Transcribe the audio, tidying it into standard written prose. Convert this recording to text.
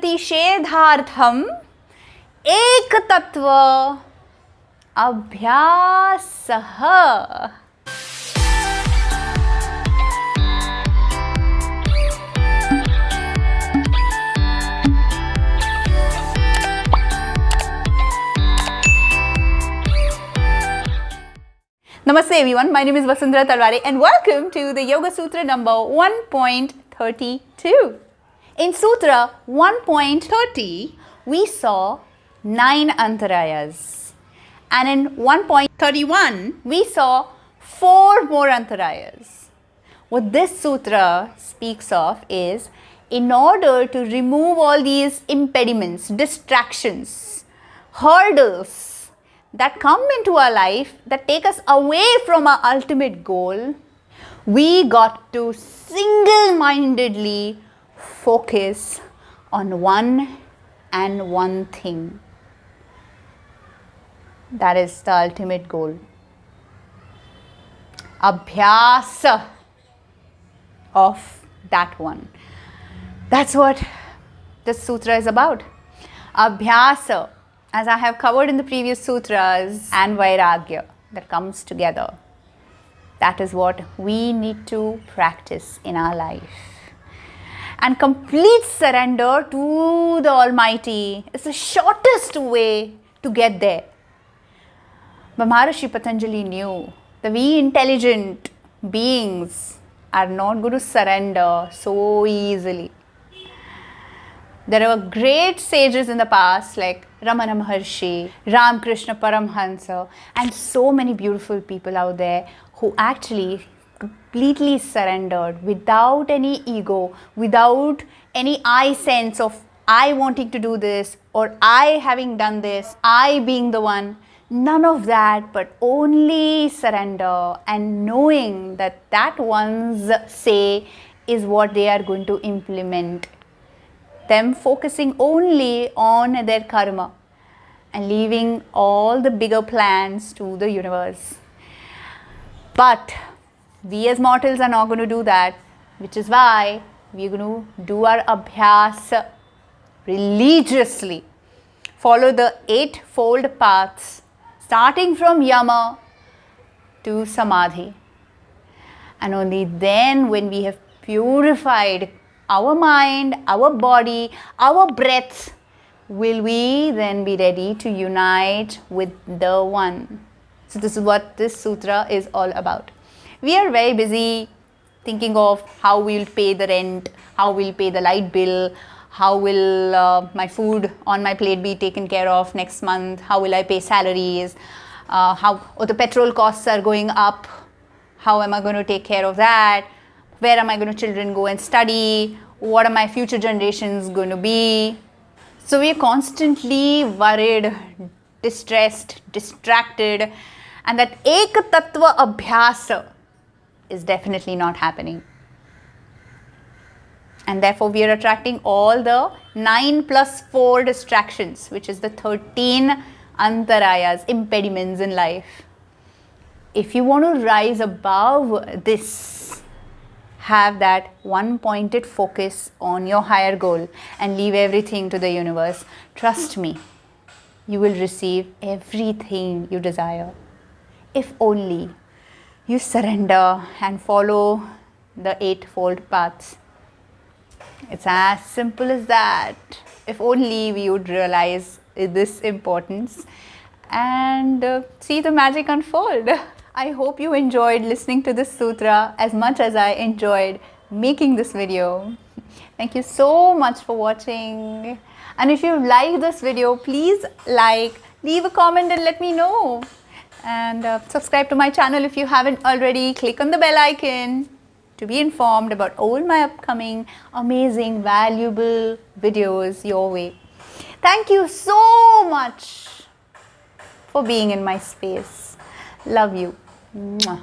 Tatpratishedhārtham Ekatatva Abhayāsaha. Namaste everyone, my name is Vasundhara Talware and welcome to the Yoga Sutra number 1.32. In Sutra 1.30, we saw 9 antarayas, and in 1.31, we saw 4 more antarayas. What this sutra speaks of is, in order to remove all these impediments, distractions, hurdles that come into our life, that take us away from our ultimate goal, we got to single-mindedly focus on one and one thing. That is the ultimate goal. Abhayāsaha of that one. That's what this sutra is about. Abhayāsaha, as I have covered in the previous sutras, and Vairagya that comes together. That is what we need to practice in our life. And complete surrender to the Almighty is the shortest way to get there. But Maharishi Patanjali knew that we intelligent beings are not going to surrender so easily. There were great sages in the past like Ramana Maharshi, Ramakrishna Paramhansa, and so many beautiful people out there who actually completely surrendered without any ego, without any I sense of I wanting to do this or I having done this, I being the one. None of that, but only surrender and knowing that that one's say is what they are going to implement. Them focusing only on their karma and leaving all the bigger plans to the universe. But we as mortals are not going to do that, which is why we are going to do our abhyasa religiously. Follow the 8-fold paths, starting from yama to samadhi. And only then, when we have purified our mind, our body, our breath, will we then be ready to unite with the one. So this is what this sutra is all about. We are very busy thinking of how we will pay the rent, how we will pay the light bill, how will my food on my plate be taken care of next month, how will I pay salaries, how the petrol costs are going up, how am I going to take care of that, where am I going to children go and study, what are my future generations going to be. So we are constantly worried, distressed, distracted, and that Ekatatva Abhyasa is definitely not happening. And therefore we are attracting all the 9 plus 4 distractions, which is the 13 antarayas, impediments in life. If you want to rise above this, have that one pointed focus on your higher goal and leave everything to the universe. Trust me, you will receive everything you desire. If only you surrender and follow the 8-fold paths. It's as simple as that. If only we would realize this importance and see the magic unfold. I hope you enjoyed listening to this sutra as much as I enjoyed making this video. Thank you so much for watching. And if you like this video, please like, leave a comment and let me know. And subscribe to my channel if you haven't already. Click on the bell icon to be informed about all my upcoming amazing, valuable videos your way. Thank you so much for being in my space. Love you. Mwah.